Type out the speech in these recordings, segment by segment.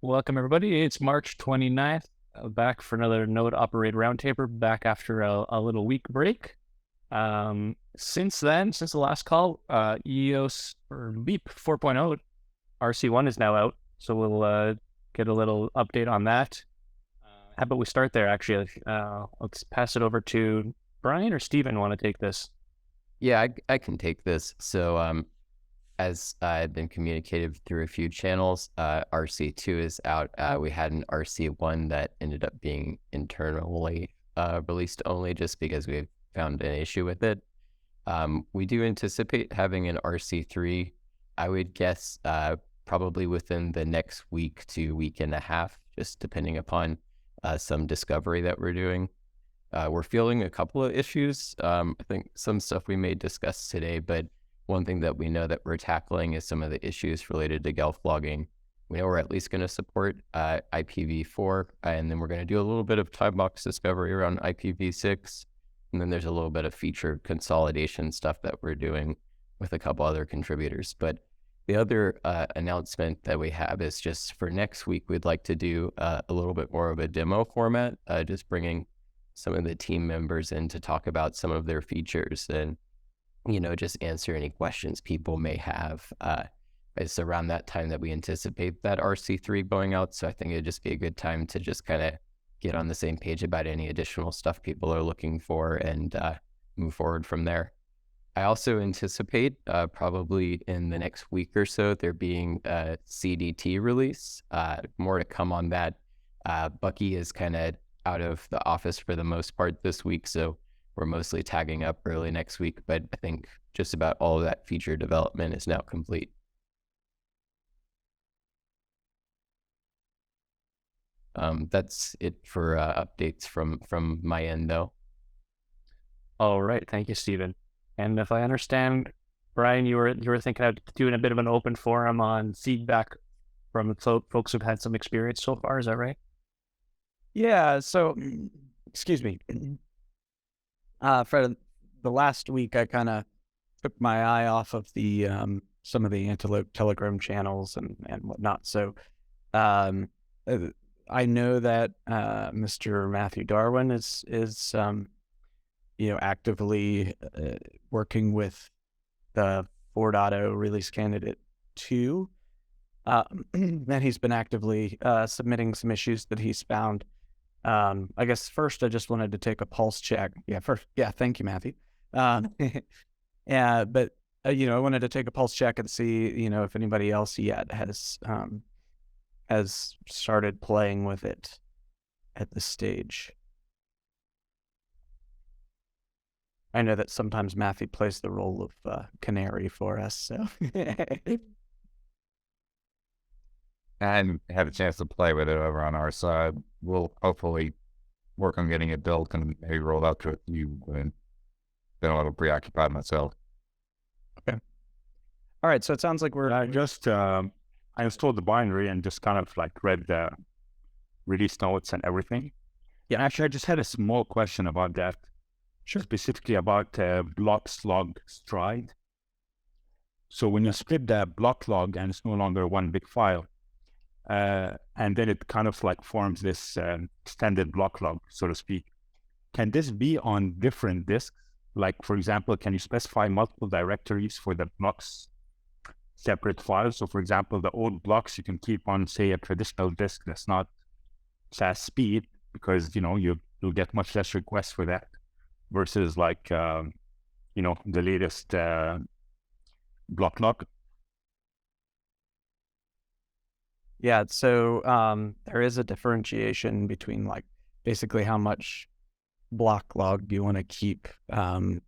Welcome, everybody. It's March 29th, back for another Node Operator Roundtable, back after a little week break. Since the last call, EOS or Leap 4.0 RC1 is now out, so we'll get a little update on that. How about we start there, actually? Let's pass it over to Brian or Steven. Want to take this? Yeah, I can take this. So as I've been communicated through a few channels, RC2 is out. We had an RC1 that ended up being internally released only just because we found an issue with it. We do anticipate having an RC3, I would guess probably within the next week to week and a half, just depending upon some discovery that we're doing. We're feeling a couple of issues. I think some stuff we may discuss today, but one thing that we know that we're tackling is some of the issues related to Gelf logging. We know we're at least going to support IPv4, and then we're going to do a little bit of time box discovery around IPv6. And then there's a little bit of feature consolidation stuff that we're doing with a couple other contributors. But the other announcement that we have is just for next week, we'd like to do a little bit more of a demo format, just bringing some of the team members in to talk about some of their features and, just answer any questions people may have. It's around that time that we anticipate that RC3 going out. So I think it'd just be a good time to just kind of get on the same page about any additional stuff people are looking for and move forward from there. I also anticipate probably in the next week or so, there being a CDT release. More to come on that. Bucky is kind of out of the office for the most part this week, so we're mostly tagging up early next week, but I think just about all of that feature development is now complete. That's it for updates from my end, though. All right, thank you, Steven. And if I understand, Brian, you were thinking of doing a bit of an open forum on feedback from folks who've had some experience so far. Is that right? Yeah, so, excuse me. For the last week, I kind of took my eye off of the some of the Antelope Telegram channels and whatnot. So I know that Mr. Matthew Darwin is actively working with the 4.0 release candidate 2. And he's been actively submitting some issues that he's found. I guess first I just wanted to take a pulse check. Thank you, Matthew. But I wanted to take a pulse check and see, if anybody else yet has started playing with it at this stage. I know that sometimes Matthew plays the role of canary for us, so. And had a chance to play with it over on our side. We'll hopefully work on getting it built and maybe rolled out to a few, and been a little preoccupied myself. Okay. All right, so it sounds like we're... I installed the binary and just kind of like read the release notes and everything. Yeah, actually, I just had a small question about that. Sure. Specifically about blocks log stride. So when you split the block log and it's no longer one big file, and then it kind of like forms this extended block log, so to speak. Can this be on different disks? Like, for example, can you specify multiple directories for the blocks separate files? So for example, the old blocks you can keep on, say, a traditional disk that's not SAS speed, because you'll get much less requests for that versus like the latest block log. Yeah, so there is a differentiation between like basically how much block log do you want to keep. But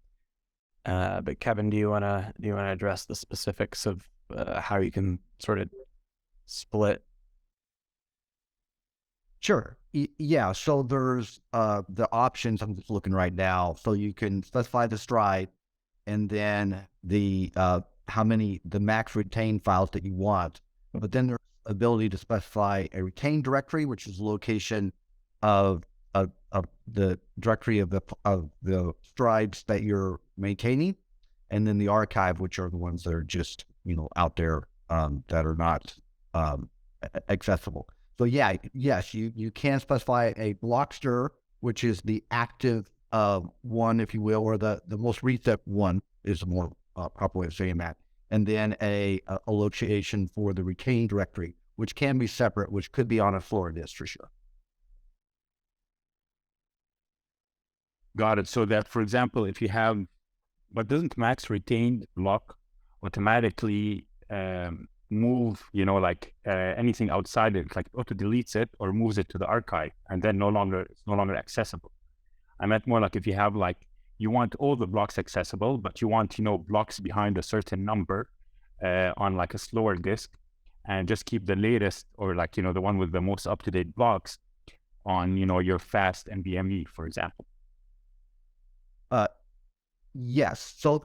Kevin, do you want to address the specifics of how you can sort of split? Sure. Yeah. So there's the options. I'm just looking right now. So you can specify the stride, and then the max retained files that you want. But then there's ability to specify a retained directory, which is the location of the directory of the strides that you're maintaining, and then the archive, which are the ones that are just out there that are not accessible. So yeah, yes, you can specify a blockster, which is the active one, if you will, or the most recent one is a more proper way of saying that. And then a location for the retained directory, which can be separate, which could be on a floor disk for sure. Got it. So that, for example, if you have, but doesn't max retained block automatically move, like anything outside it, like auto deletes it or moves it to the archive, and then it's no longer accessible. I meant more like if you have you want all the blocks accessible, but you want blocks behind a certain number on a slower disk, and just keep the latest or the one with the most up-to-date blocks on your fast NVMe, for example. Yes. So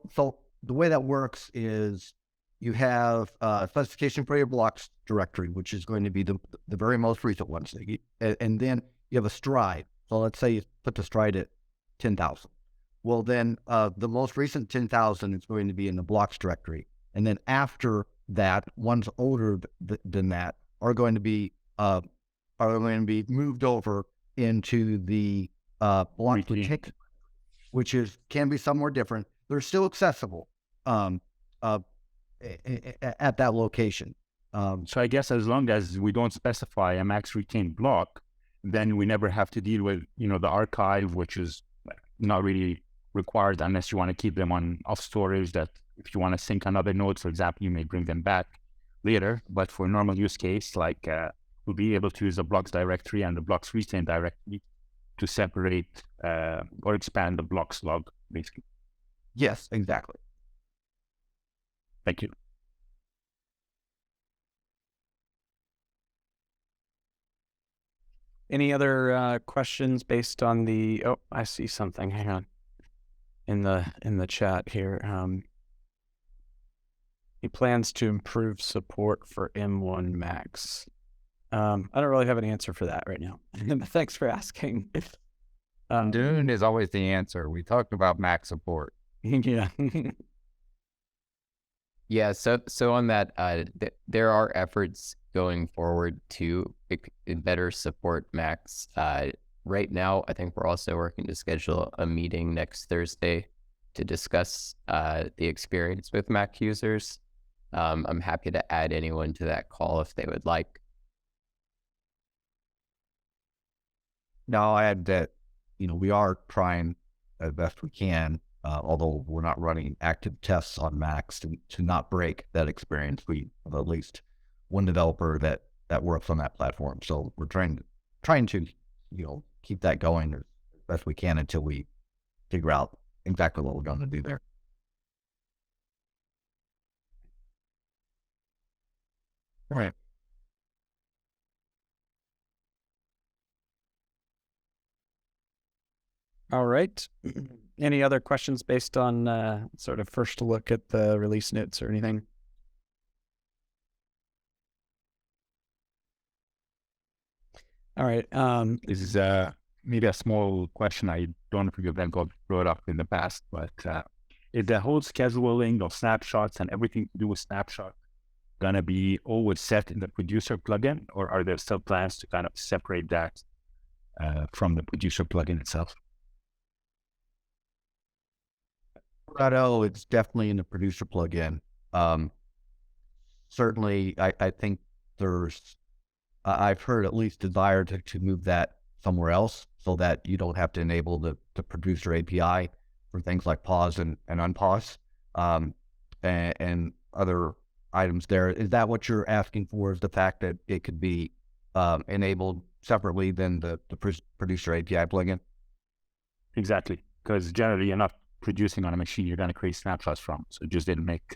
the way that works is you have a specification for your blocks directory, which is going to be the very most recent ones. And then you have a stride. So let's say you put the stride at 10,000. Well, then the most recent 10,000 is going to be in the blocks directory. And then after that, ones older than that are going to be moved over into the blocks particular, which can be somewhere different. They're still accessible at that location. So I guess as long as we don't specify a max retained block, then we never have to deal with the archive, which is not really required unless you want to keep them on off storage. That if you want to sync another node, for example, you may bring them back later. But for normal use case, we'll be able to use the blocks directory and the blocks retained directory to separate or expand the blocks log, basically. Yes, exactly. Thank you. Any other questions based on the? Oh, I see something. Hang on. In the chat here, he plans to improve support for M1 Max. I don't really have an answer for that right now. Thanks for asking. Dune is always the answer. We talked about Mac support. Yeah. Yeah. So on that, there are efforts going forward to better support Macs. Right now, I think we're also working to schedule a meeting next Thursday to discuss the experience with Mac users. I'm happy to add anyone to that call if they would like. Now, I add that, we are trying as best we can, although we're not running active tests on Macs to not break that experience. We have at least one developer that works on that platform. So we're trying to, keep that going as best we can until we figure out exactly what we're going to do there. All right. All right. Any other questions based on sort of first look at the release notes or anything? All right. This is maybe a small question. I don't know if you've then got brought up in the past, but is the whole scheduling of snapshots and everything to do with snapshot gonna be always set in the producer plugin, or are there still plans to kind of separate that from the producer plugin itself? It's definitely in the producer plugin. Certainly, I think I've heard at least desire to move that somewhere else so that you don't have to enable the producer API for things like pause and unpause and other items there. Is that what you're asking for, is the fact that it could be enabled separately than the producer API plugin? Exactly, because generally you're not producing on a machine you're going to create snapshots from. So it just didn't make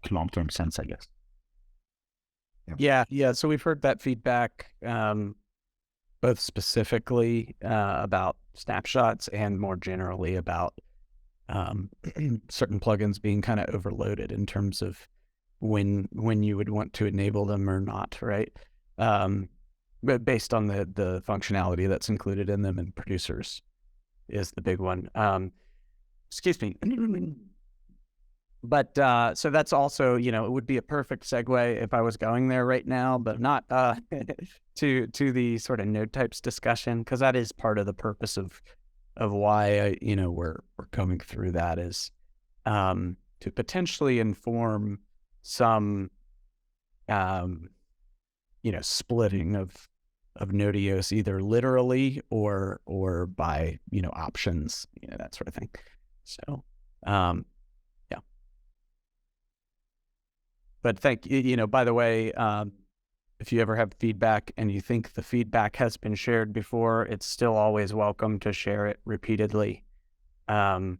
long-term sense, I guess. Yeah. So we've heard that feedback, both specifically about snapshots and more generally about certain plugins being kind of overloaded in terms of when you would want to enable them or not, right? But based on the functionality that's included in them, and producers is the big one. Excuse me. But so that's also, it would be a perfect segue if I was going there right now, but not to the sort of node types discussion, because that is part of the purpose of why we're coming through that, is to potentially inform some splitting of node EOS, either literally or by options, that sort of thing. So yeah. But by the way, if you ever have feedback and you think the feedback has been shared before, it's still always welcome to share it repeatedly. In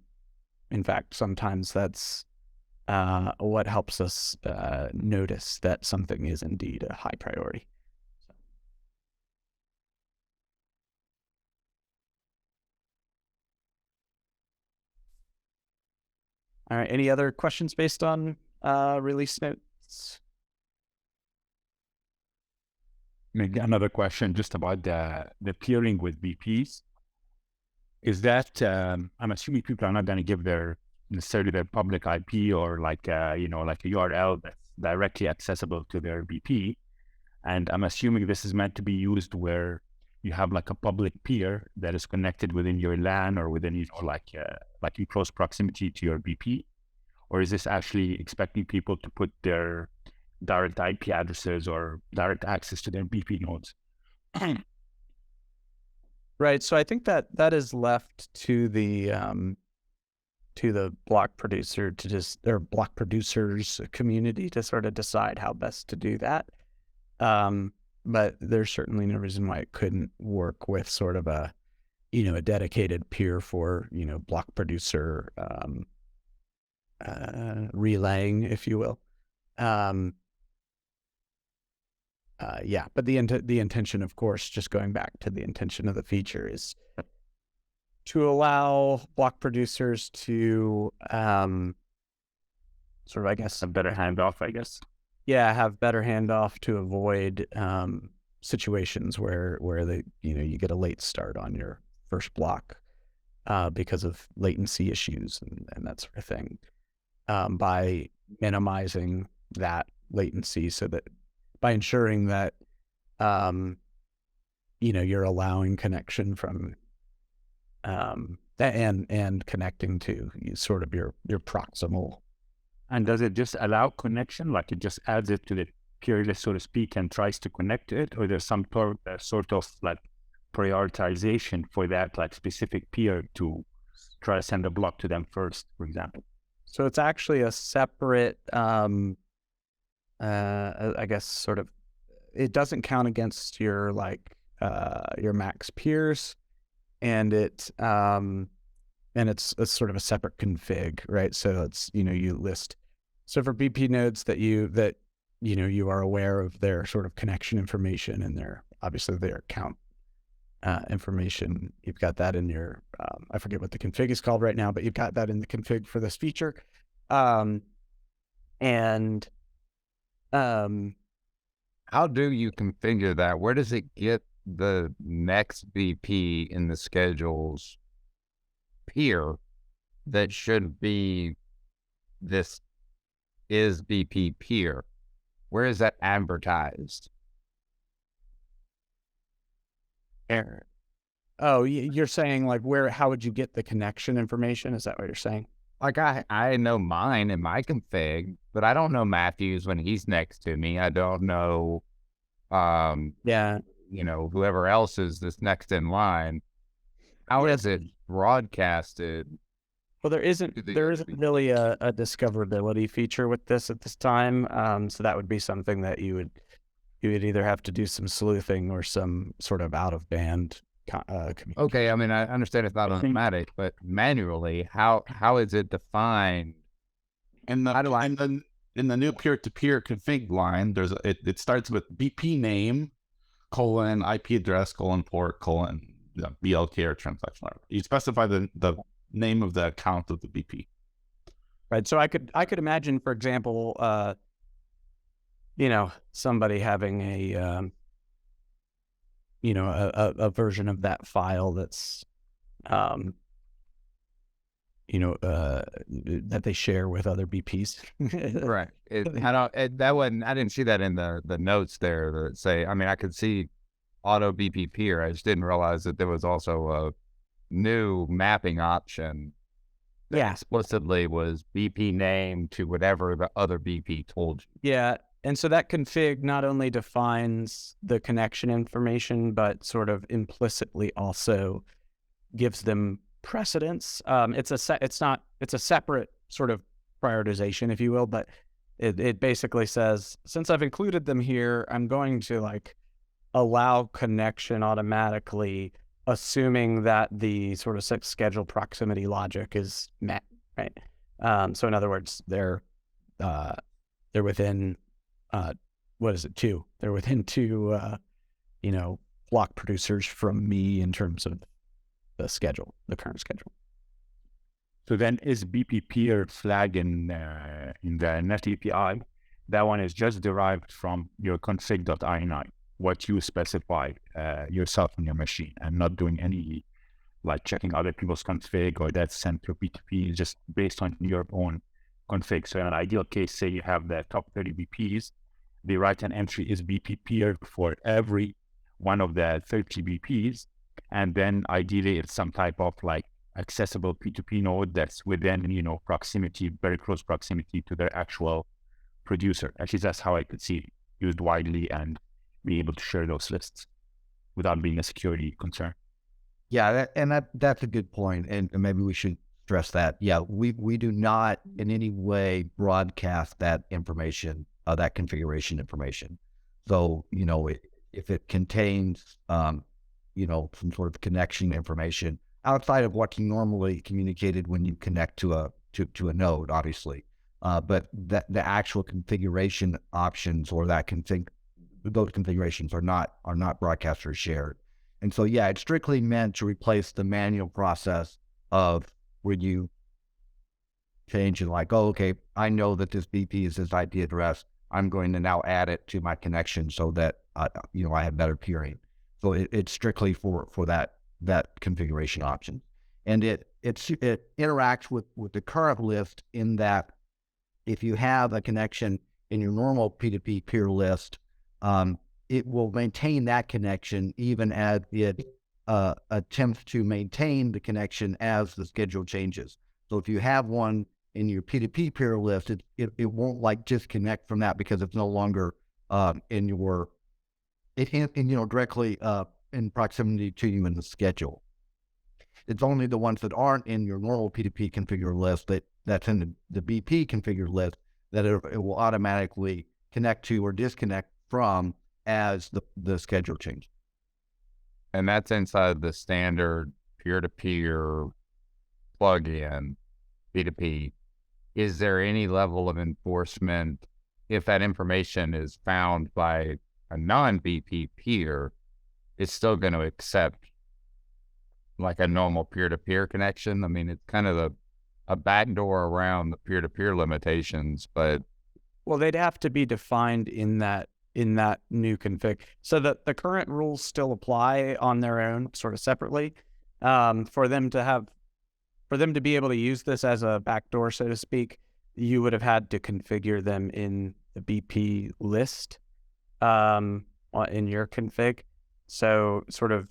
fact, sometimes that's what helps us notice that something is indeed a high priority. All right. Any other questions based on release notes? Maybe another question just about the peering with VPs. Is that I'm assuming people are not going to give necessarily their public IP or like a URL that's directly accessible to their VP, and I'm assuming this is meant to be used where you have like a public peer that is connected within your LAN or within like in close proximity to your VP, or is this actually expecting people to put their direct IP addresses or direct access to their VP nodes? Right. So I think that is left to the block producer or block producers community to sort of decide how best to do that. But there's certainly no reason why it couldn't work with sort of a dedicated peer for block producer relaying, if you will. Yeah, but the intention, of course, just going back to the intention of the feature, is to allow block producers to sort of, I guess, a better handoff, I guess. Yeah, have better handoff to avoid situations where they you get a late start on your first block because of latency issues and that sort of thing, by minimizing that latency, so that by ensuring that you're allowing connection from and connecting to sort of your proximal. And does it just allow connection, like it just adds it to the peer list, so to speak, and tries to connect to it, or there's some sort of like prioritization for that like specific peer to try to send a block to them first, for example? So it's actually a separate, I guess, sort of, it doesn't count against your your max peers, and it's a sort of a separate config, right? So it's you list. So for BP nodes that you are aware of their sort of connection information and obviously their account information, you've got that in your I forget what the config is called right now, but you've got that in the config for this feature. How do you configure that? Where does it get the next VP in the schedules peer that should be this is VP peer? Where is that advertised? Oh, you're saying like how would you get the connection information? Is that what you're saying? Like I know mine in my config, but I don't know Matthew's when he's next to me. I don't know, yeah, whoever else is this next in line. How is it broadcasted? Well, there isn't really a discoverability feature with this at this time. So that would be something that you would either have to do some sleuthing or some sort of out of band communication. Okay, I mean, I understand it's not automatic, but manually, how is it defined? In the new peer-to-peer config line, it starts with BP name, IP address, port, BLK or transaction. You specify the name of the account of the BP. Right. So I could imagine, for example, somebody having a version of that file that's that they share with other BPs. Right. I didn't see that in the notes there that say, I mean, I could see auto BP peer. I just didn't realize that there was also a new mapping option that Yeah. explicitly was BP name to whatever the other BP told you. Yeah. And so that config not only defines the connection information, but sort of implicitly also gives them precedence. It's a separate sort of prioritization, if you will, but it basically says, since I've included them here, I'm going to like allow connection automatically, assuming that the sort of schedule proximity logic is met, right? So in other words, they're within what is it, two? They're within two block producers from me in terms of the schedule, the current schedule. So then is BP peer flag in the Net API? That one is just derived from your config.ini, what you specify yourself on your machine, and not doing any like checking other people's config or that's sent to P2P. It's just based on your own config. So in an ideal case, say you have the top 30 BPs, the write-in entry is BP peer for every one of the 30 BPs. And then ideally it's some type of like accessible P2P node that's within, proximity, very close proximity to their actual producer. Actually, that's how I could see it used widely and be able to share those lists without being a security concern. Yeah, that's a good point, and maybe we should stress that. Yeah, we do not in any way broadcast that information, that configuration information. So if it contains some sort of connection information outside of what's normally communicated when you connect to a node, obviously, but the actual configuration options or those configurations are not broadcast or shared. And so, yeah, it's strictly meant to replace the manual process of where you change and like, oh, okay, I know that this BP is this IP address. I'm going to now add it to my connection so that, I have better peering. So it's strictly for that configuration option. And it interacts with the current list in that if you have a connection in your normal P2P peer list, it will maintain that connection even as it attempts to maintain the connection as the schedule changes. So if you have one in your P2P peer list, it won't like disconnect from that because it's no longer directly in proximity to you in the schedule. It's only the ones that aren't in your normal P2P configure list that's in the BP configure list that it will automatically connect to or disconnect from as the schedule changes. And that's inside the standard peer-to-peer plugin, P2P. Is there any level of enforcement if that information is found by a non-BP peer? It's still going to accept like a normal peer-to-peer connection? I mean, it's kind of a backdoor around the peer-to-peer limitations, but... Well, they'd have to be defined in that new config, so that the current rules still apply on their own, sort of separately. For them to be able to use this as a backdoor, so to speak, you would have had to configure them in the BP list in your config. So sort of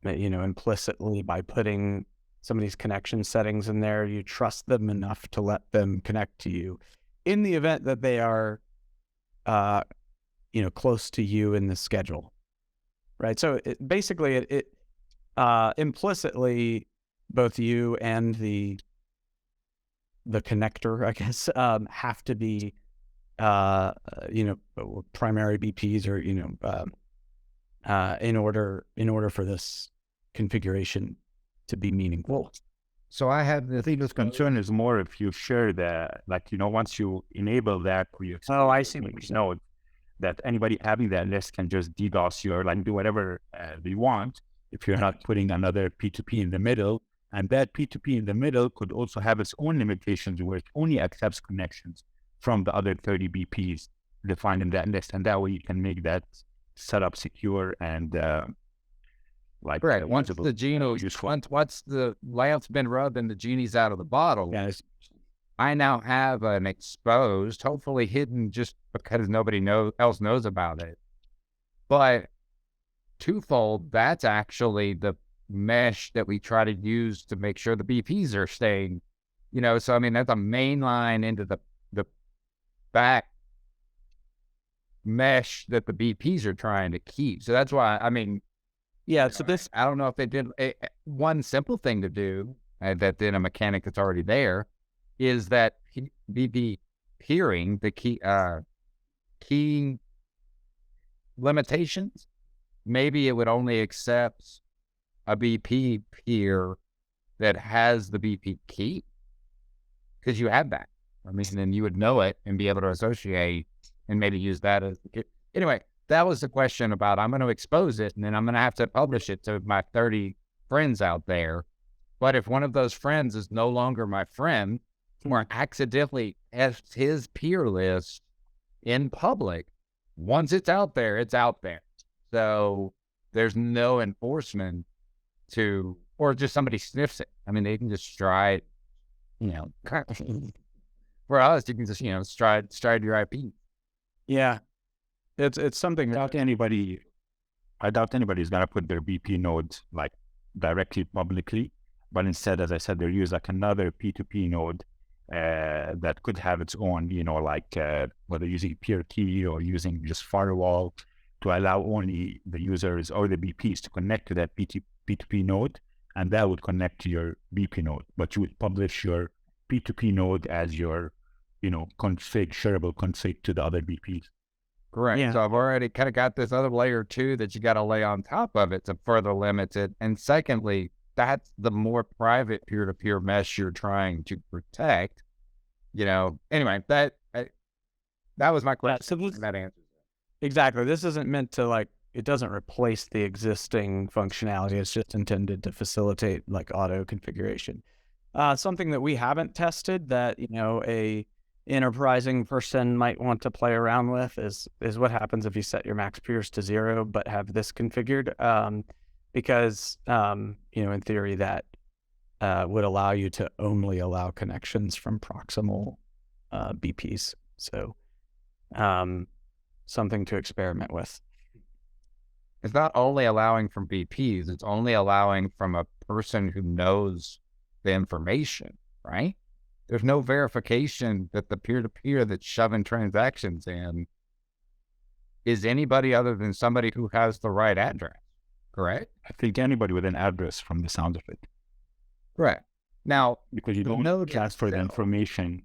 implicitly by putting some of these connection settings in there, you trust them enough to let them connect to you in the event that they are close to you in the schedule, right? So it implicitly, both you and the connector, I guess, have to be, primary BPs or, in order for this configuration to be meaningful. So I think this concern is more if you share once you enable that, where you I see what you're saying. Know that anybody having that list can just DDoS you or do whatever they want if you're not putting another P2P in the middle. And that P2P in the middle could also have its own limitations where it only accepts connections from the other 30 BPs defined in that list. And that way you can make that setup secure and like Correct. Once usable, the genie, useful. once the lamp's been rubbed and the genie's out of the bottle, Yeah, I now have an exposed, hopefully hidden just because nobody else knows about it. But twofold, that's actually the mesh that we try to use to make sure the BPs are staying, so I mean, that's a main line into the back mesh that the BPs are trying to keep. So that's why, I mean, Yeah. So this, I don't know if they did one simple thing to do that then a mechanic that's already there is that BP peering the key limitations. Maybe it would only accept a BP peer that has the BP key because you have that. I mean, then you would know it and be able to associate and maybe use that as the key. Anyway, that was the question about I'm going to expose it and then I'm going to have to publish it to my 30 friends out there. But if one of those friends is no longer my friend or accidentally has his peer list in public, once it's out there, it's out there. So there's no enforcement or just somebody sniffs it. I mean, they can just stride, for us, you can just, stride your IP. yeah, it's something I doubt anybody's going to put their BP nodes like directly publicly, but instead, as I said, they use like another P2P node that could have its own, whether using peer key or using just firewall to allow only the users or the BPs to connect to that P2P node, and that would connect to your BP node. But you would publish your P2P node as your, shareable config to the other BPs. Correct. Yeah. So I've already kind of got this other layer too that you got to lay on top of it to further limit it. And secondly, that's the more private peer-to-peer mesh you're trying to protect. Anyway, that was my question. So That answers it. exactly. This isn't meant to it doesn't replace the existing functionality. It's just intended to facilitate auto configuration. Something that we haven't tested that, a enterprising person might want to play around with is what happens if you set your max peers to 0, but have this configured. Because, in theory that would allow you to only allow connections from proximal BPs. So something to experiment with. It's not only allowing from BPs, it's only allowing from a person who knows the information, right? There's no verification that the peer-to-peer that's shoving transactions in is anybody other than somebody who has the right address, correct? I think anybody with an address from the sound of it. Correct. Now, because you don't transfer the information,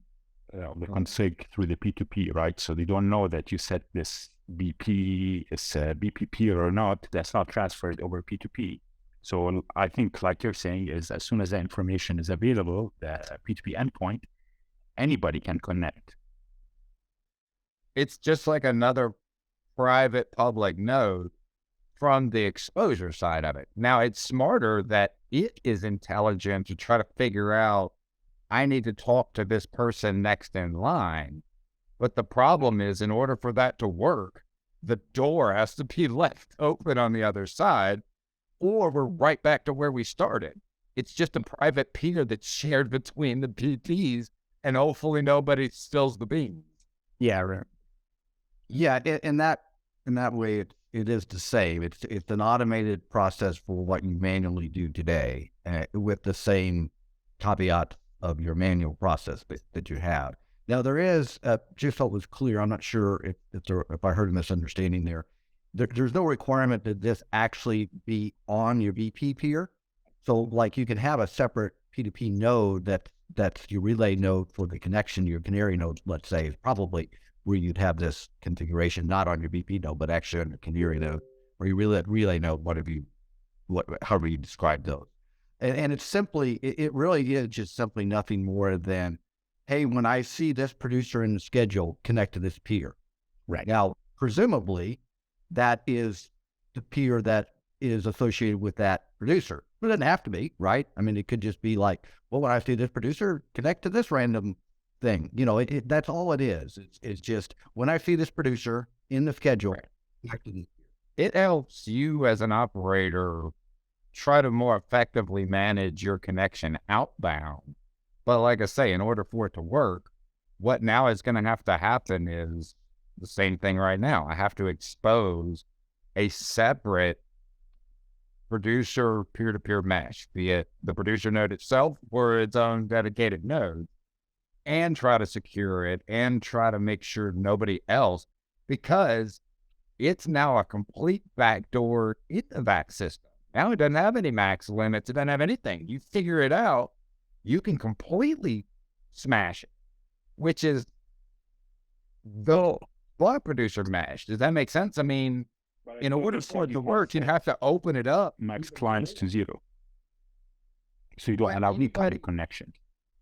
the config through the P2P, right? So they don't know that you set this BP is BP peer or not. That's not transferred over P2P. So I think, like you're saying, is as soon as the information is available, the P2P endpoint, anybody can connect. It's just like another private public node from the exposure side of it. Now, it's smarter that it is intelligent to try to figure out, I need to talk to this person next in line. But the problem is, in order for that to work, the door has to be left open on the other side, or we're right back to where we started. It's just a private peer that's shared between the PTs, and hopefully nobody spills the beans. Yeah, right. Yeah, in that way, it is the same. It's an automated process for what you manually do today, with the same caveat of your manual process that you have. Now, there is, just so it was clear, I'm not sure if I heard a misunderstanding there. There's no requirement that this actually be on your BP peer. So, you can have a separate P2P node that's your relay node for the connection to your canary node, let's say, is probably where you'd have this configuration, not on your BP node, but actually on your canary node or your relay node, however you describe those. And it's simply, it really is just simply nothing more than, hey, when I see this producer in the schedule, connect to this peer. Right. Now, presumably, that is the peer that is associated with that producer. It doesn't have to be, right? I mean, it could just be like, well, when I see this producer, connect to this random thing. That's all it is. It's just, when I see this producer in the schedule, connect to this peer. It helps you as an operator try to more effectively manage your connection outbound. But like I say, in order for it to work, what now is going to have to happen is the same thing right now. I have to expose a separate producer peer-to-peer mesh, be it the producer node itself or its own dedicated node, and try to secure it and try to make sure nobody else, because it's now a complete backdoor into that system. Now it doesn't have any max limits. It doesn't have anything. You figure it out, you can completely smash it, which is the block producer mesh. Does that make sense? I mean, in order for it to work, you have to open it up. Max clients to 0. So you don't allow any public connection.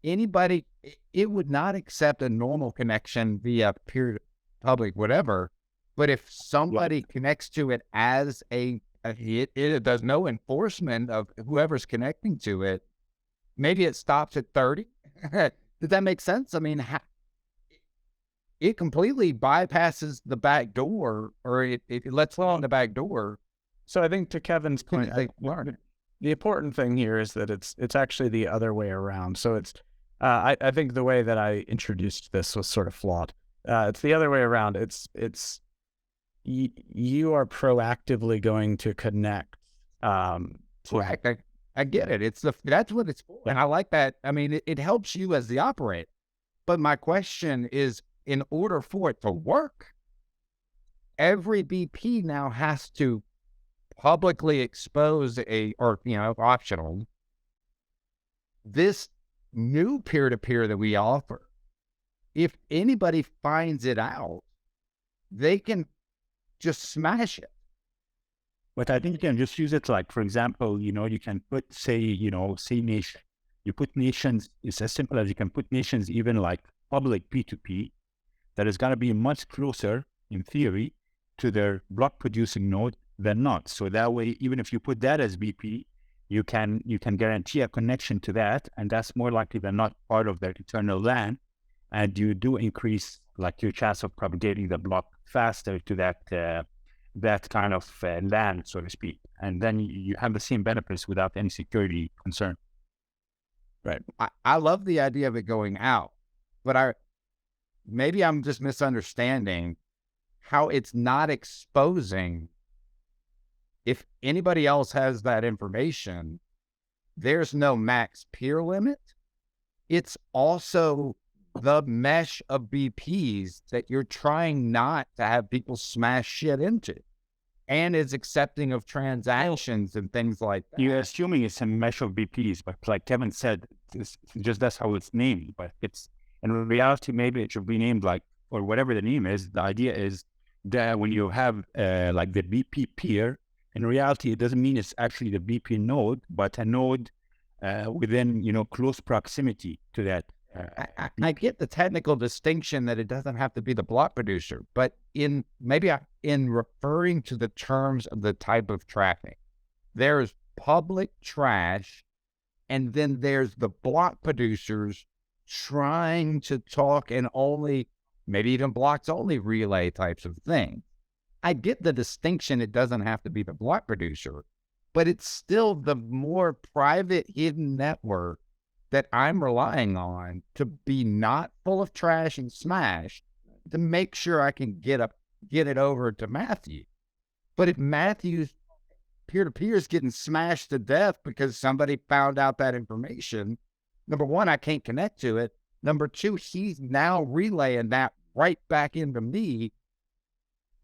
Anybody, it would not accept a normal connection via peer public, whatever. But if somebody connects to it as it does no enforcement of whoever's connecting to it, maybe it stops at 30. Does that make sense? I mean, it completely bypasses the back door, or it lets alone the back door. So I think to Kevin's point, the important thing here is that it's actually the other way around. So it's I think the way that I introduced this was sort of flawed. It's the other way around. You are proactively going to connect. I get it. That's what it's for, and I like that. I mean, it helps you as the operator. But my question is, in order for it to work, every BP now has to publicly expose optional, this new peer-to-peer that we offer. If anybody finds it out, they can just smash it. But I think you can just use it like, for example, you can put, say nation. You put nations, it's as simple as you can put nations even like public P2P that is going to be much closer, in theory, to their block producing node than not. So that way, even if you put that as BP, you can guarantee a connection to that, and that's more likely than not part of their internal LAN, and you do increase like your chance of propagating the block faster to that kind of LAN, so to speak, and then you have the same benefits without any security concern. Right. I love the idea of it going out, but maybe I'm just misunderstanding how it's not exposing. If anybody else has that information, there's no max peer limit. It's also the mesh of BPs that you're trying not to have people smash shit into, and is accepting of transactions and things like that. You're assuming it's a mesh of BPs, but like Kevin said, that's how it's named. But it's, in reality, maybe it should be named like, or whatever the name is. The idea is that when you have like the BP peer, in reality, it doesn't mean it's actually the BP node, but a node within, close proximity to that. I get the technical distinction that it doesn't have to be the block producer, but in referring to the terms of the type of traffic, there's public trash, and then there's the block producers trying to talk and maybe even blocks only relay types of things. I get the distinction. It doesn't have to be the block producer, but it's still the more private hidden network that I'm relying on to be not full of trash and smash, to make sure I can get it over to Matthew. But if Matthew's peer-to-peer is getting smashed to death because somebody found out that information, number one, I can't connect to it. Number two, he's now relaying that right back into me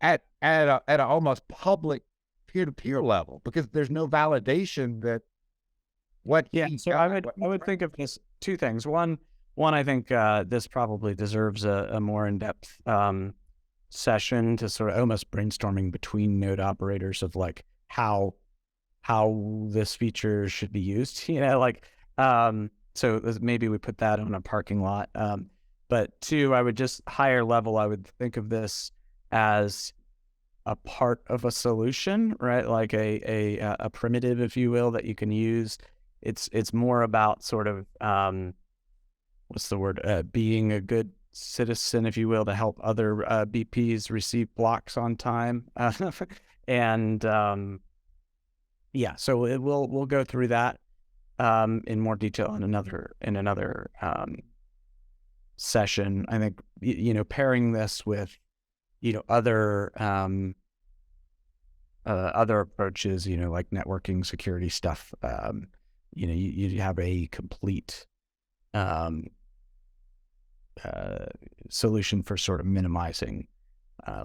at an almost public peer-to-peer level, because there's no validation that So I would think of this two things. One, I think this probably deserves a more in-depth session to sort of almost brainstorming between node operators of like how this feature should be used. So maybe we put that on a parking lot. But two, I would just higher level. I would think of this as a part of a solution, right? Like a primitive, if you will, that you can use. It's more about sort of what's the word? Being a good citizen, if you will, to help other BPs receive blocks on time, and yeah, so we'll go through that in more detail in another session. I think pairing this with other other approaches, like networking security stuff. You have a complete solution for sort of minimizing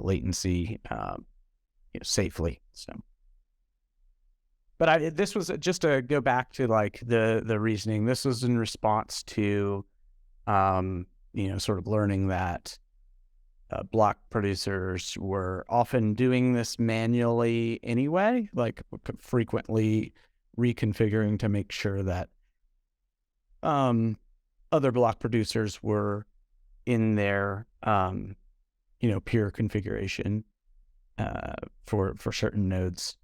latency safely. So, but this was just to go back to like the reasoning. This was in response to sort of learning that block producers were often doing this manually anyway, like frequently reconfiguring to make sure that other block producers were in their peer configuration for certain nodes.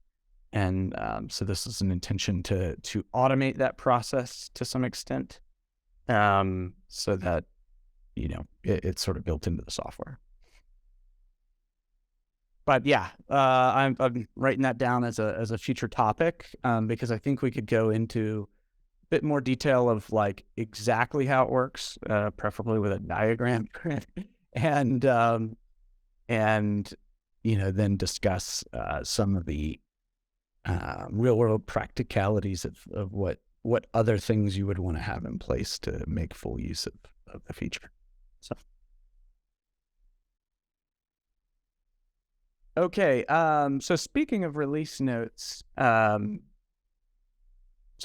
And so this is an intention to automate that process to some extent, so that it's sort of built into the software. But yeah, I'm writing that down as a future topic, because I think we could go into a bit more detail of like exactly how it works, preferably with a diagram, and then discuss some of the real world practicalities of what other things you would want to have in place to make full use of the feature. So. Okay, so speaking of release notes, sorry,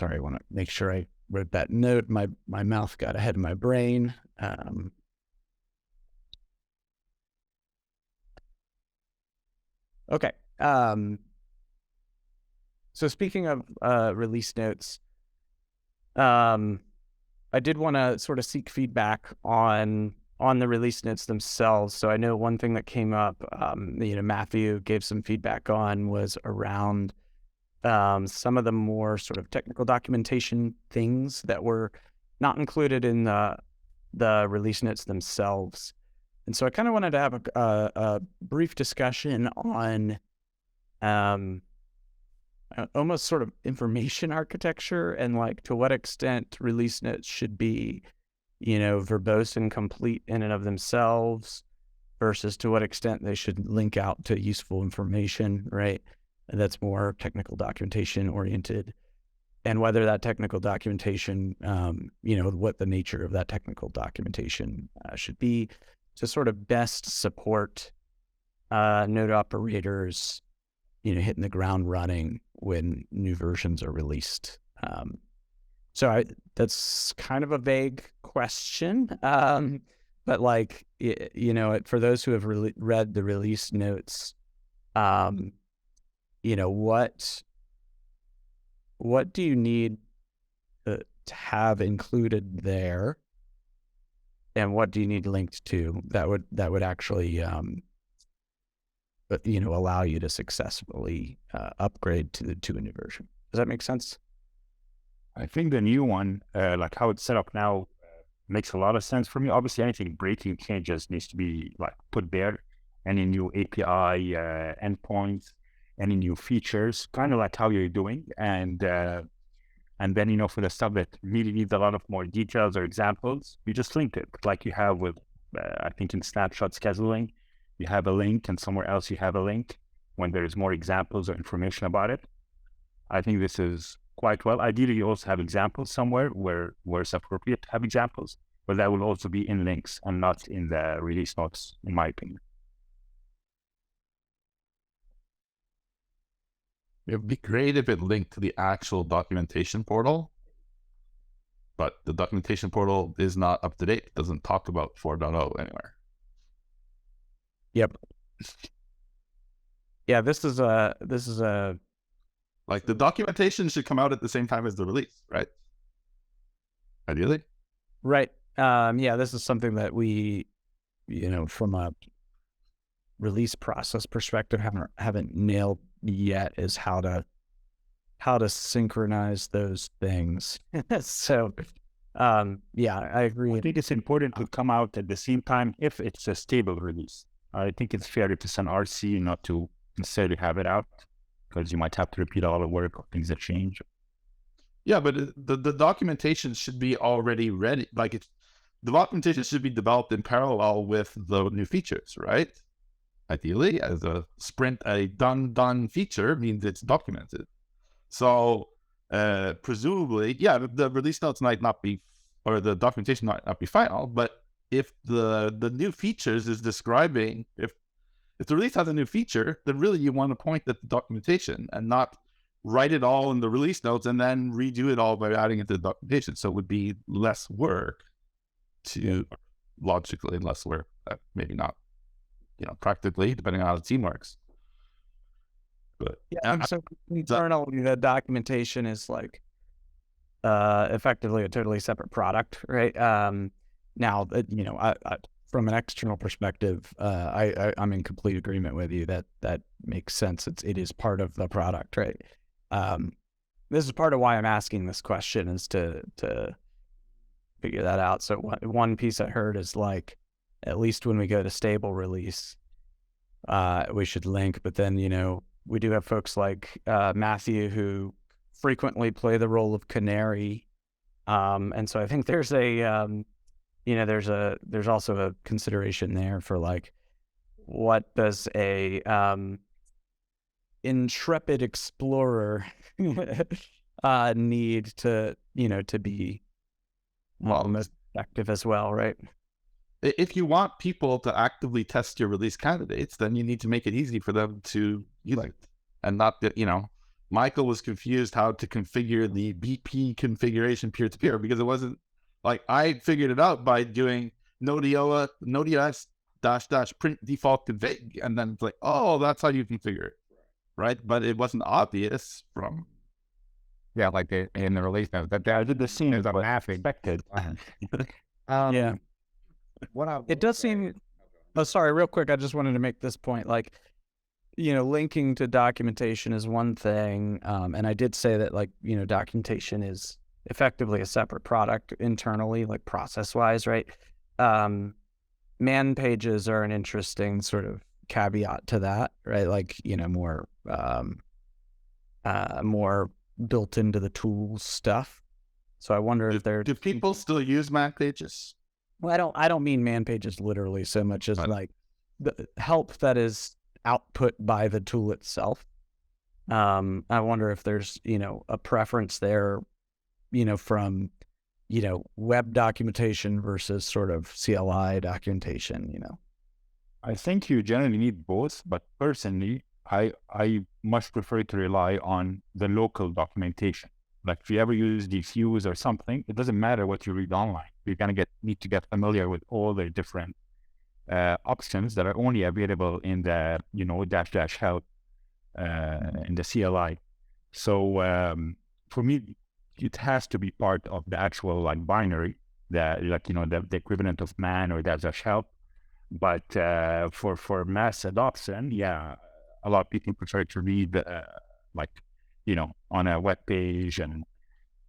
I want to make sure I wrote that note. My mouth got ahead of my brain. Okay, so speaking of release notes, I did want to sort of seek feedback on the release notes themselves. So I know one thing that came up, Matthew gave some feedback on, was around some of the more sort of technical documentation things that were not included in the release notes themselves. And so I kind of wanted to have a brief discussion on almost sort of information architecture, and like to what extent release notes should be verbose and complete in and of themselves, versus to what extent they should link out to useful information, right? And that's more technical documentation oriented, and whether that technical documentation, what the nature of that technical documentation should be to sort of best support node operators, hitting the ground running when new versions are released. So that's kind of a vague question, but like, for those who have read the release notes, what do you need to have included there, and what do you need linked to that would actually allow you to successfully upgrade to a new version? Does that make sense? I think the new one, like how it's set up now, makes a lot of sense for me. Obviously, anything breaking changes needs to be like put there. Any new API endpoints, any new features, kind of like how you're doing, and then for the stuff that really needs a lot of more details or examples, you just link it like you have with I think in snapshot scheduling, you have a link, and somewhere else you have a link when there is more examples or information about it. I think this is quite well. Ideally, you also have examples somewhere where it's appropriate to have examples, but that will also be in links and not in the release notes, in my opinion. It would be great if it linked to the actual documentation portal, but the documentation portal is not up to date. It doesn't talk about 4.0 anywhere. Yep. Yeah, this is a like the documentation should come out at the same time as the release, right? Ideally. Right. Yeah, this is something that we, from a release process perspective, haven't nailed yet, is how to synchronize those things. So, yeah, I agree. I think it's important to come out at the same time if it's a stable release. I think it's fair if it's an RC not to necessarily have it out because you might have to repeat a lot of work or things that change. Yeah, but the documentation should be already ready. Like the documentation should be developed in parallel with the new features, right? Ideally, as a sprint, a done feature means it's documented. So presumably, yeah, the release notes might not be, or the documentation might not be final, but if the new features is describing, if the release has a new feature, then really you want to point at the documentation and not write it all in the release notes and then redo it all by adding it to the documentation. So it would be less work logically less work, maybe not, practically, depending on how the team works. But yeah, so internally, the documentation is like effectively a totally separate product, right? Now, from an external perspective, I'm in complete agreement with you that makes sense. It is part of the product, right? This is part of why I'm asking this question, is to figure that out. So one piece I heard is like, at least when we go to stable release, we should link. But then, we do have folks like Matthew who frequently play the role of canary. And so I think there's there's also a consideration there for like, what does a intrepid explorer need to be most effective as well, right? If you want people to actively test your release candidates, then you need to make it easy for them to use it, and not that, Michael was confused how to configure the BP configuration peer-to-peer, because it wasn't like I figured it out by doing node EOS -- print default config, and then it's like, oh, that's how you configure it, right? But it wasn't obvious from like in the release notes that I did the scene as a math expected. Yeah. It does seem. Oh, sorry, real quick. I just wanted to make this point. Like, linking to documentation is one thing, and I did say that, like, documentation is effectively a separate product internally, like process-wise, right? Man pages are an interesting sort of caveat to that, right? Like, more built into the tools stuff. So I wonder if do people still use man pages? Well, I don't mean man pages literally so much as like the help that is output by the tool itself. I wonder if there's, a preference there, from, web documentation versus sort of CLI documentation, I think you generally need both, but personally, I much prefer to rely on the local documentation. Like if you ever use diffuse or something, it doesn't matter what you read online. You're going to need to get familiar with all the different options that are only available in the, -- help in the CLI. So for me, it has to be part of the actual like binary, that like, the equivalent of man or -- help. But for mass adoption, yeah, a lot of people prefer to read on a web page and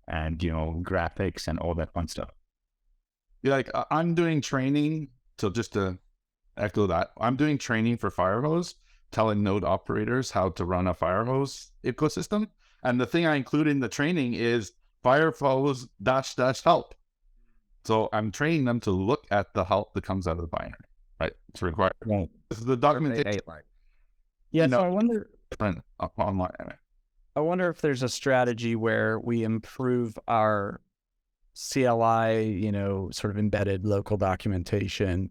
graphics and all that fun stuff. Yeah, like I'm doing training. So just to echo that, I'm doing training for Firehose, telling node operators how to run a Firehose ecosystem. And the thing I include in the training is Firehose -- help. So I'm training them to look at the help that comes out of the binary, right? It's required. Well, This is the documentation. Yeah, so I wonder Online. I wonder if there's a strategy where we improve our CLI, sort of embedded local documentation,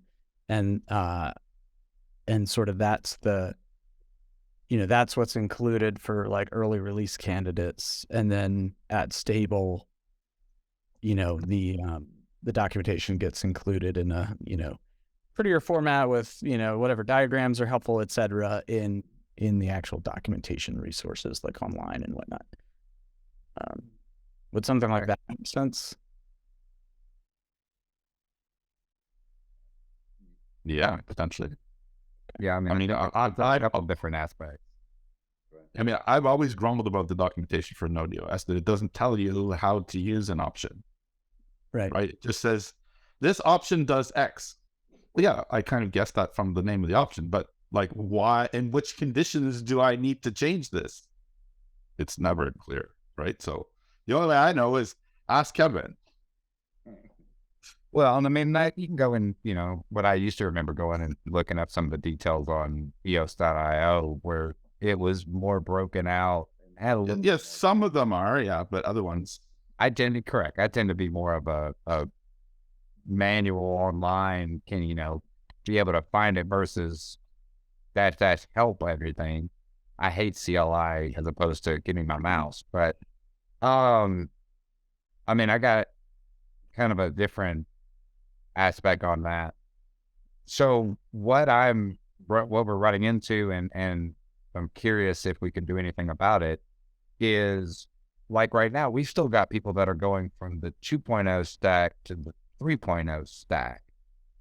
and sort of that's the, that's what's included for like early release candidates, and then at stable, the documentation gets included in a prettier format with whatever diagrams are helpful, etc. in the actual documentation resources like online and whatnot. Would something like that make sense? Yeah, potentially. Yeah, I mean, I have all different aspects. I mean, I've always grumbled about the documentation for Node EOS, that it doesn't tell you how to use an option. Right. It just says, this option does X. Well, yeah, I kind of guessed that from the name of the option, but like, why, in which conditions do I need to change this? it's never clear, right? So the only way I know is ask Kevin. Well, I mean, you can go in, what I used to remember going and looking up some of the details on EOS.io where it was more broken out. And had a little Yes, some of them are, yeah, but other ones. I tend to be more of a manual online, can, be able to find it versus dash help everything. I hate CLI as opposed to getting my mouse, but, I mean, I got kind of a different aspect on that. So what we're running into, and I'm curious if we can do anything about it, is like right now, we've still got people that are going from the 2.0 stack to the 3.0 stack,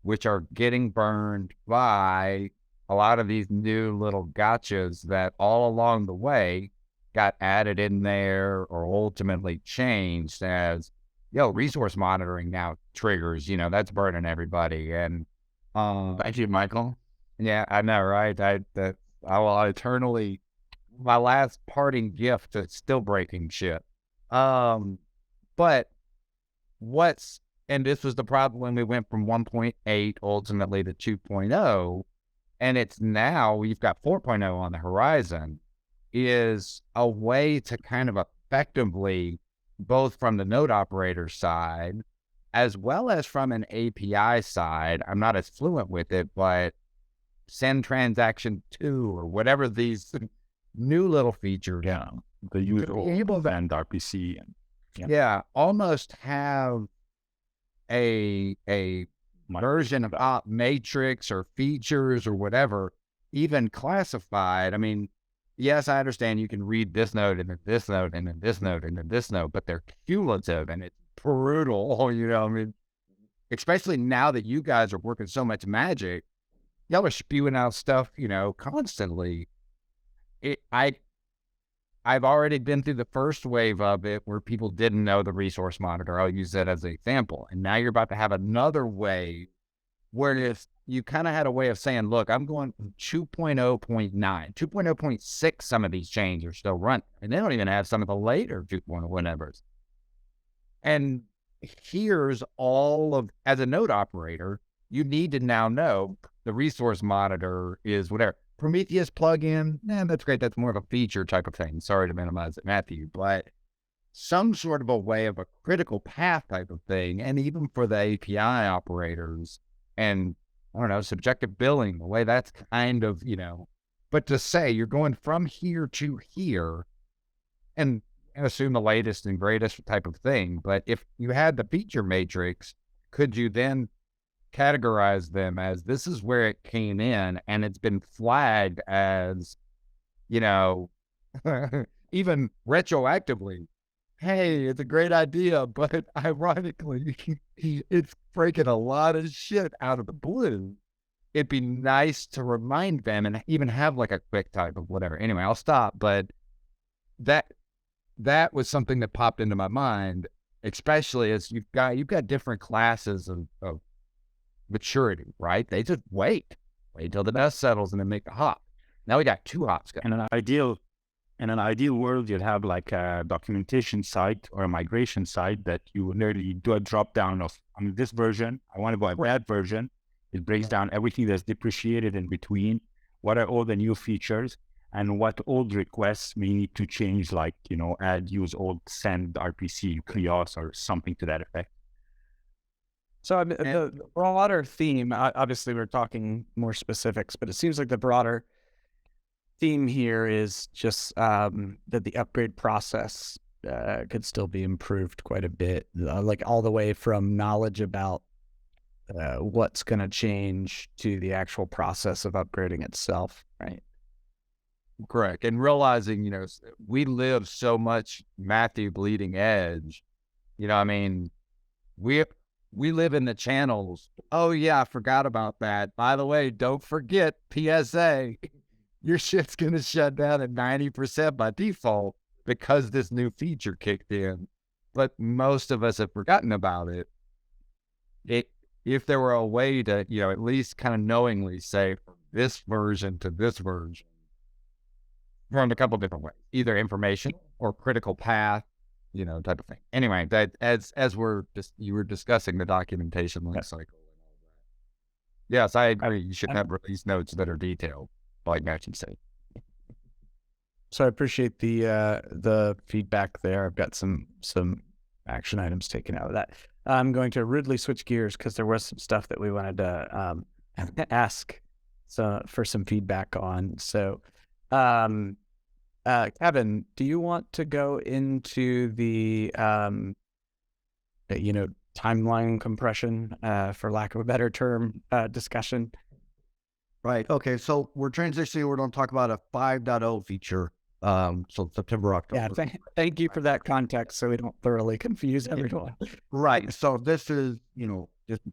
which are getting burned by a lot of these new little gotchas that all along the way got added in there or ultimately changed as, resource monitoring now triggers, that's burning everybody. And Thank you, Michael. yeah, I know, right? I will eternally, my last parting gift to still breaking shit. But and this was the problem when we went from 1.8 ultimately to 2.0, and it's now we've got 4.0 on the horizon, is a way to kind of effectively, both from the node operator side, as well as from an API side, I'm not as fluent with it, but send transaction to, or whatever these new little features. Yeah, the usual and RPC. And almost have a version of op matrix or features or whatever, even classified. I mean, yes, I understand you can read this node and then this node and then this node and then this node, but they're cumulative and it's brutal, I mean, especially now that you guys are working so much magic, y'all are spewing out stuff, constantly. I've already been through the first wave of it where people didn't know the resource monitor. I'll use that as an example. And now you're about to have another wave where if you kind of had a way of saying, look, I'm going from 2.0.9, 2.0.6, some of these chains are still running. And they don't even have some of the later 2.0 whatevers. And here's as a node operator, you need to now know the resource monitor is whatever. Prometheus plugin, that's great. That's more of a feature type of thing. Sorry to minimize it, Matthew, but some sort of a way of a critical path type of thing. And even for the API operators and, I don't know, subjective billing, the way that's kind of, but to say you're going from here to here and assume the latest and greatest type of thing. But if you had the feature matrix, could you then categorize them as this is where it came in and it's been flagged as, even retroactively, hey, it's a great idea, but ironically, it's breaking a lot of shit out of the blue. It'd be nice to remind them and even have like a quick type of whatever. Anyway, I'll stop. But that was something that popped into my mind, especially as you've got different classes of maturity, right? They just wait till the dust settles and then make the hop. Now we got two hops going. In an ideal world, you'd have like a documentation site or a migration site that you would literally do a drop down of, this version, I want to go that version. It breaks down everything that's depreciated in between. What are all the new features and what old requests we need to change, like, add, use old, send, RPC, EOS or something to that effect. So the broader theme, obviously we're talking more specifics, but it seems like the broader theme here is just that the upgrade process could still be improved quite a bit, like all the way from knowledge about what's going to change to the actual process of upgrading itself, right? Correct. And realizing, we live so much Matthew bleeding edge, we live in the channels. Oh yeah, I forgot about that. By the way, don't forget PSA. Your shit's going to shut down at 90% by default because this new feature kicked in. But most of us have forgotten about it. If there were a way to, at least kind of knowingly say from this version to this version, from a couple different ways, either information or critical path, type of thing. Anyway, that as you were discussing the documentation life cycle and all that. Yes, I agree. You should have release notes that are detailed, like Matthew said. So I appreciate the feedback there. I've got some action items taken out of that. I'm going to rudely switch gears because there was some stuff that we wanted to ask for some feedback on. So, Kevin, do you want to go into the timeline compression, for lack of a better term, discussion? Right. Okay. So we're transitioning. We're going to talk about a 5.0 feature. So September, October. Yeah. Thank you for that context, so we don't thoroughly confuse everyone. Right. So this is,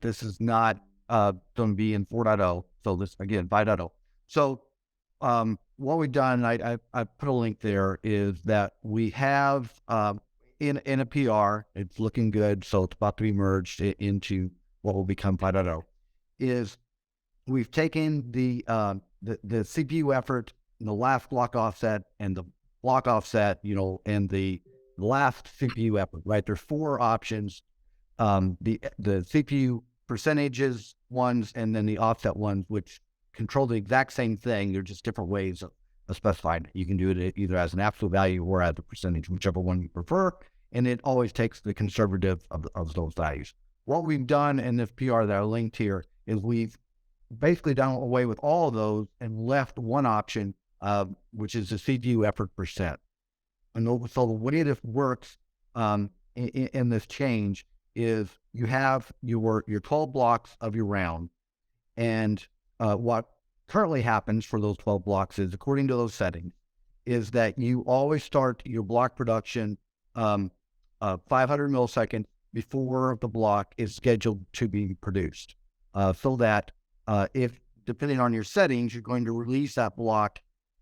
this is not going to be in 4.0. So this again 5.0. So what we've done, I put a link there, is that we have in a PR. It's looking good. So it's about to be merged into what will become 5.0. Is we've taken the CPU effort, the last block offset, and the block offset, and the last CPU effort, right? There's 4 options. The CPU percentages ones, and then the offset ones, which control the exact same thing. They're just different ways of specifying it. You can do it either as an absolute value or as a percentage, whichever one you prefer. And it always takes the conservative of those values. What we've done in this PR that I linked here is we've basically done away with all of those and left one option, which is the CPU effort percent. And so the way this works in this change is you have your 12 blocks of your round, and what currently happens for those 12 blocks is, according to those settings, is that you always start your block production 500 milliseconds before the block is scheduled to be produced, so that if, depending on your settings, you're going to release that block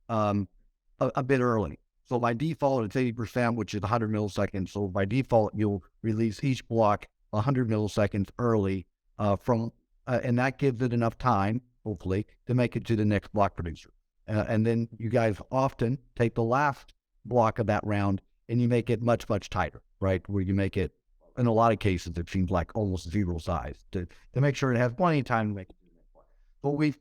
a bit early. So by default, it's 80%, which is 100 milliseconds. So by default, you'll release each block 100 milliseconds early and that gives it enough time, hopefully, to make it to the next block producer. And then you guys often take the last block of that round and you make it much, much tighter, right? Where you make it, in a lot of cases, it seems like almost 0 size to make sure it has plenty of time to make it to the next block. But we've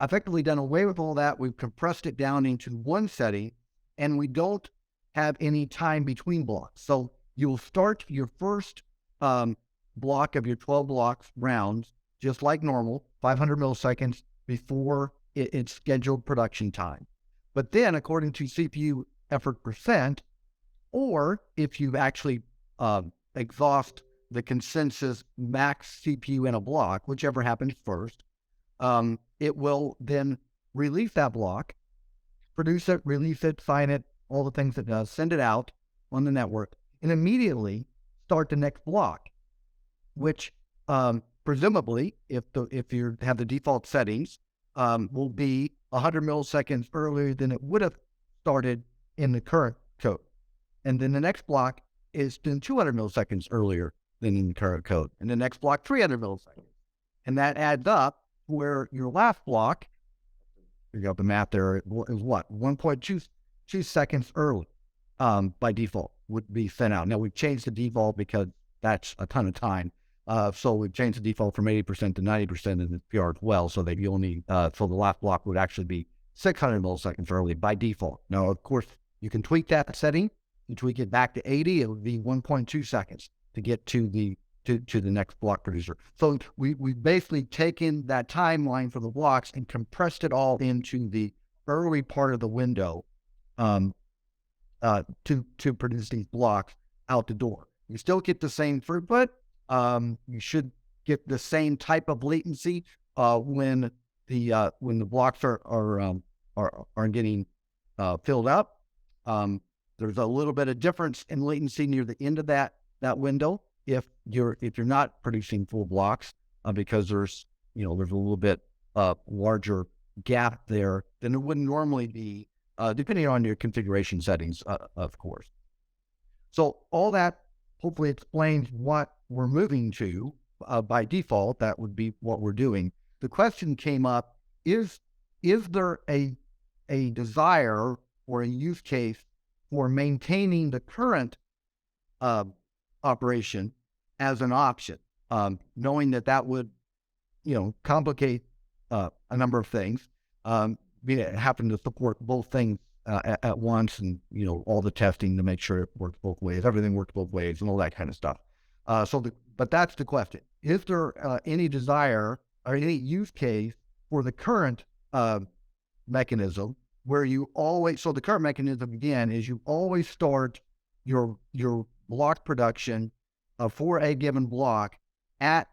effectively done away with all that. We've compressed it down into one setting, and we don't have any time between blocks. So you'll start your first block of your 12 blocks rounds, just like normal, 500 milliseconds before its scheduled production time. But then, according to CPU effort percent, or if you actually exhaust the consensus max CPU in a block, whichever happens first, it will then release that block, produce it, release it, sign it, all the things it does, send it out on the network, and immediately start the next block, which presumably, if you have the default settings, will be 100 milliseconds earlier than it would have started in the current code. And then the next block is then 200 milliseconds earlier than in the current code. And the next block, 300 milliseconds. And that adds up where your last block, you got the math there, is what? 1.2 seconds early by default would be sent out. Now, we've changed the default because that's a ton of time. So we've changed the default from 80% to 90% in the PR as well, so that you only, so the last block would actually be 600 milliseconds early by default. Now, of course, you can tweak that setting. You tweak it back to 80, it would be 1.2 seconds to get to the next block producer. So we've basically taken that timeline for the blocks and compressed it all into the early part of the window to produce these blocks out the door. You still get the same throughput. You should get the same type of latency when the blocks are getting filled up. There's a little bit of difference in latency near the end of that window if you're not producing full blocks, because there's a little bit larger gap there than it would normally be, depending on your configuration settings, of course. So all that hopefully explains what we're moving to by default. That would be what we're doing. The question came up: is there a desire or a use case for maintaining the current operation as an option, knowing that would, complicate a number of things. Having to support both things at once, and all the testing to make sure it works both ways, everything works both ways, and all that kind of stuff. But that's the question: is there any desire or any use case for the current mechanism where you always? So the current mechanism again is you always start your block production for a given block at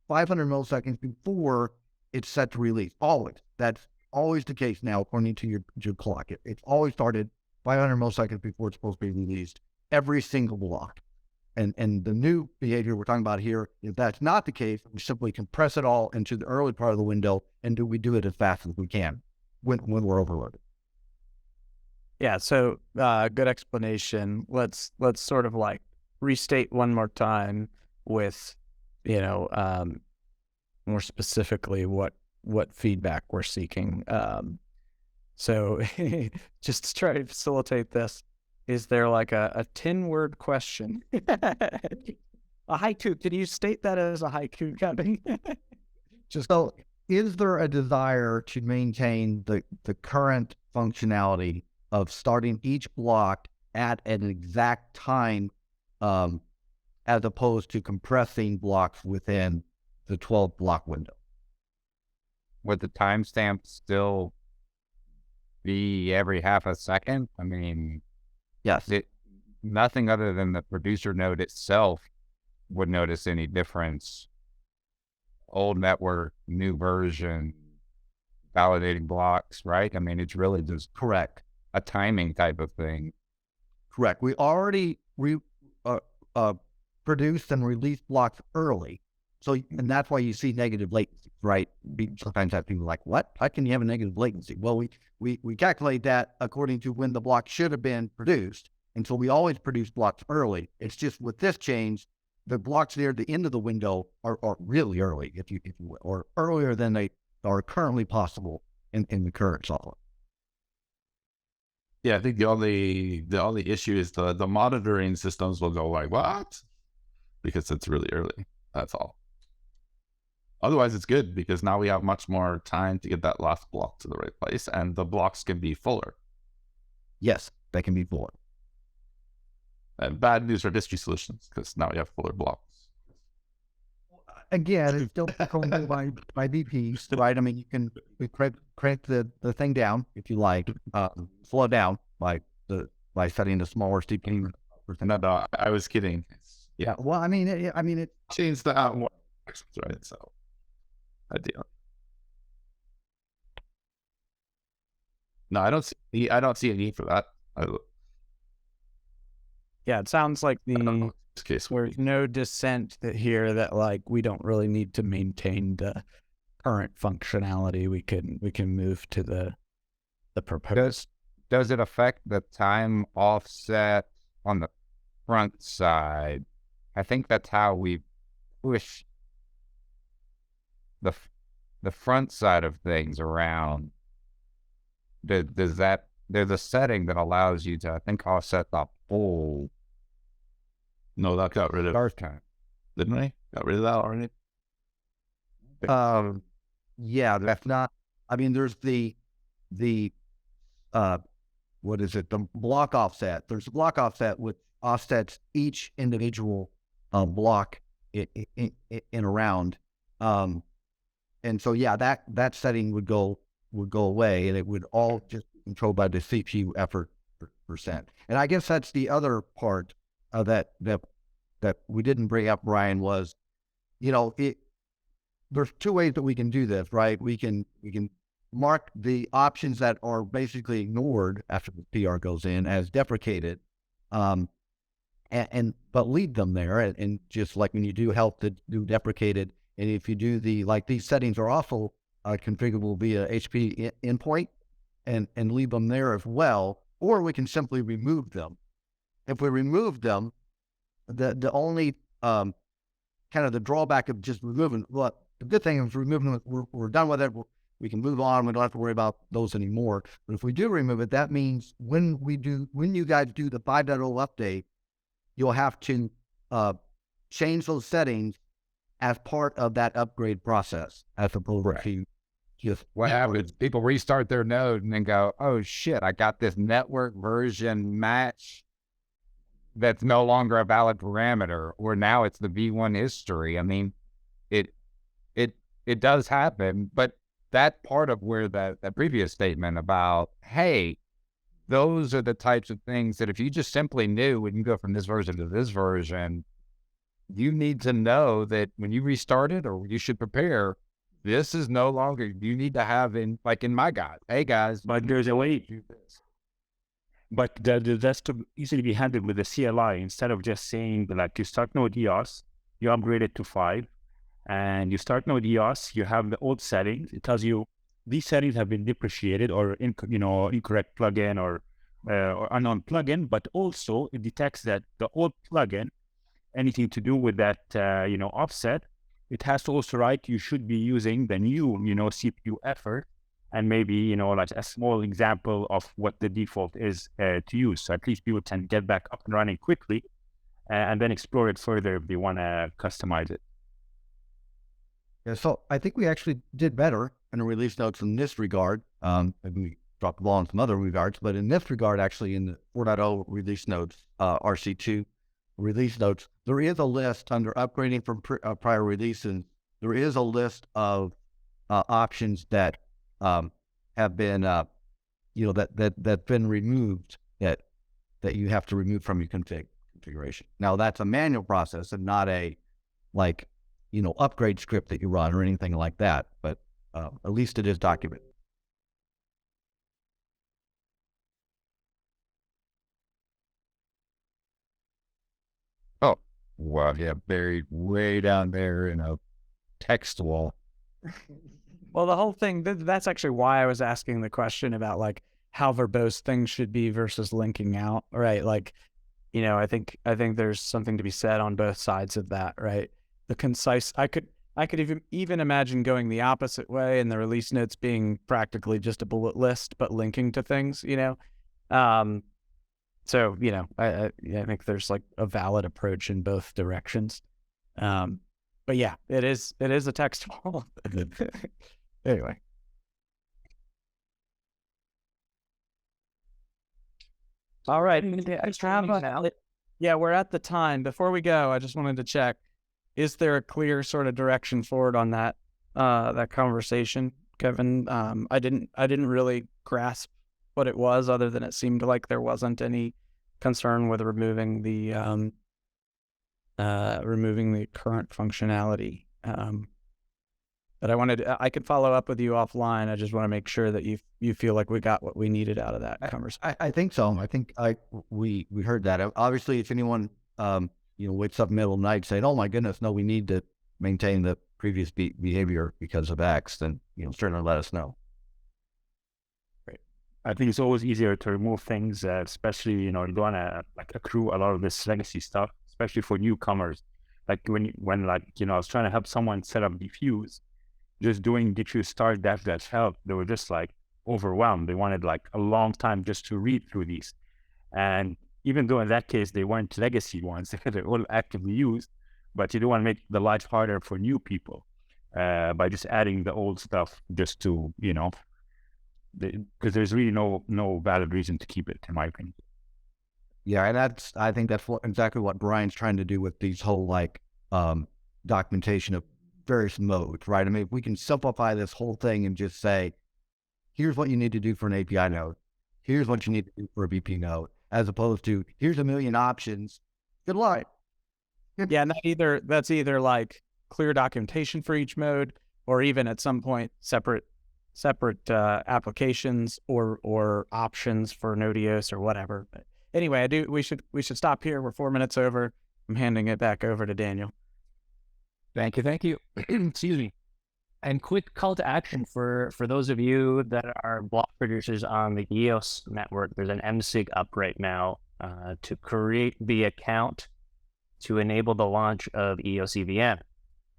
500 milliseconds before it's set to release. Always. That's always the case now, according to your clock. It's always started 500 milliseconds before it's supposed to be released, every single block. And the new behavior we're talking about here, if that's not the case, we simply compress it all into the early part of the window, and we do it as fast as we can when we're overloaded. Yeah, so good explanation. Let's sort of like restate one more time with, more specifically what feedback we're seeking. So just to try to facilitate this, is there like a 10-word question? A haiku. Can you state that as a haiku, Kevin? So is there a desire to maintain the current functionality of starting each block at an exact time, as opposed to compressing blocks within the 12 block window? Would the timestamp still be every half a second? I mean, Yes. Nothing other than the producer node itself would notice any difference. Old network, new version, validating blocks, right? I mean, it's really just Correct. a timing type of thing. Correct. We already produced and released blocks early. So, and that's why you see negative latency, right? Sometimes I have people like, what? How can you have a negative latency? Well, we calculate that according to when the block should have been produced. And so we always produce blocks early. It's just with this change, the blocks near the end of the window are really early, if you will, or earlier than they are currently possible in the current software. Yeah, I think the only issue is the monitoring systems will go like, what? Because it's really early. That's all. Otherwise, it's good because now we have much more time to get that last block to the right place, and the blocks can be fuller. Yes, they can be fuller. And bad news for district solutions because now we have fuller blocks. Again, it's still controlled by VPs, right? I mean, you can crank the thing down if you like, slow down by setting the smaller CPU. No, I was kidding. Yeah. Well, I mean, it changed the out more, right? So, ideal. No, I don't see a need for that. Yeah, it sounds like This case there's no dissent here that like we don't really need to maintain the current functionality. We can move to the proposed. Does it affect the time offset on the front side? I think that's how we push the front side of things around. Does that, there's a setting that allows you to, I think, offset the whole. No, that got rid of start time. Didn't we? Got rid of that already? Yeah, that's not. I mean, there's the what is it? The block offset. There's a block offset which offsets each individual block in a round. And so yeah, that setting would go away, and it would all just be controlled by the CPU effort percent. And I guess that's the other part of that we didn't bring up, Brian, was, there's two ways that we can do this, right? We can mark the options that are basically ignored after the PR goes in as deprecated, but leave them there, and just like when you do help to do deprecated, and if you do these settings are also configurable via HP endpoint, and leave them there as well, or we can simply remove them. If we remove them, the only kind of the drawback of just removing, well, the good thing is removing them, we're done with it. We can move on. We don't have to worry about those anymore. But if we do remove it, that means when you guys do the 5.0 update, you'll have to change those settings as part of that upgrade process, as opposed to just What happens? People restart their node and then go, "Oh shit! I got this network version match that's no longer a valid parameter," or now it's the V1 history. I mean, it does happen, but that part of where that previous statement about, hey, those are the types of things that if you just simply knew when you go from this version to this version, you need to know that when you restart it, or you should prepare, this is no longer, you need to have in my guide, hey guys, But there's a way. do this. But that's to easily be handled with the CLI instead of just saying like you start node EOS, you upgrade it to 5, and you start node EOS, you have the old settings. It tells you these settings have been depreciated or incorrect plugin or unknown plugin, but also it detects that the old plugin, anything to do with that offset, it has to also write you should be using the new CPU effort, and maybe like a small example of what the default is to use, so at least people can get back up and running quickly and then explore it further if they want to customize it. Yeah, so I think we actually did better in the release notes in this regard. Maybe we dropped the ball in some other regards, but in this regard, actually in the 4.0 release notes, RC2 release notes, there is a list under upgrading from prior releases. There is a list of options that have been, that's been removed that you have to remove from your configuration. Now that's a manual process and not a upgrade script that you run or anything like that, but at least it is documented. Oh, well, yeah, buried way down there in a text wall. Well, the whole thing, that's actually why I was asking the question about like how verbose things should be versus linking out, right? Like, I think there's something to be said on both sides of that, right? The concise, I could even imagine going the opposite way and the release notes being practically just a bullet list, but linking to things, so, I think there's like a valid approach in both directions. But yeah, it is a text wall. Anyway. All right. Yeah, we're at the time. Before we go, I just wanted to check, is there a clear sort of direction forward on that conversation, Kevin? I didn't really grasp what it was, other than it seemed like there wasn't any concern with removing the current functionality. But I could follow up with you offline. I just want to make sure that you feel like we got what we needed out of that conversation. I think so. I think we heard that. Obviously, if anyone wakes up middle of the night saying, "Oh my goodness, no, we need to maintain the previous behavior because of X," then certainly let us know. Great. I think it's always easier to remove things, especially you don't want to accrue a lot of this legacy stuff, especially for newcomers. Like when I was trying to help someone set up diffuse, just doing diffuse start dash help, they were just overwhelmed. They wanted a long time just to read through these, and even though in that case they weren't legacy ones, they're all actively used, but you don't want to make the life harder for new people by just adding the old stuff just to because there's really no valid reason to keep it, in my opinion. Yeah, and I think that's exactly what Brian's trying to do with these whole documentation of various modes, right? I mean, if we can simplify this whole thing and just say, here's what you need to do for an API node, here's what you need to do for a VP node, as opposed to here's a million options. Good luck. Yeah, and that's either clear documentation for each mode, or even at some point separate applications or options for Node.EOS or whatever. But anyway, we should stop here. We're 4 minutes over. I'm handing it back over to Daniel. Thank you. Excuse me. And quick call to action for those of you that are block producers on the EOS network. There's an MSIG up right now to create the account to enable the launch of EOS EVM.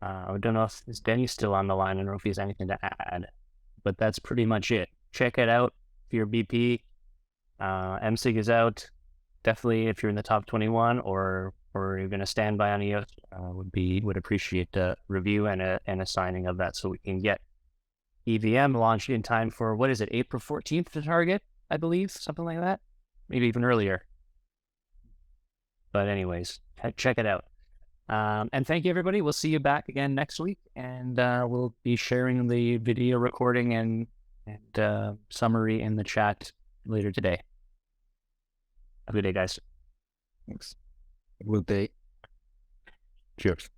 I don't know if Denny's still on the line. I don't know if he has anything to add. but that's pretty much it. Check it out if you're BP. MSIG is out. Definitely, if you're in the top 21 or you're going to stand by on EOS, would appreciate a review and a signing of that so we can get EVM launched in time for, what is it, April 14th to target, I believe, something like that, maybe even earlier. But anyways, check it out. And thank you, everybody. We'll see you back again next week, and we'll be sharing the video recording and summary in the chat later today. Have a good day, guys. Thanks. Will they? Cheers.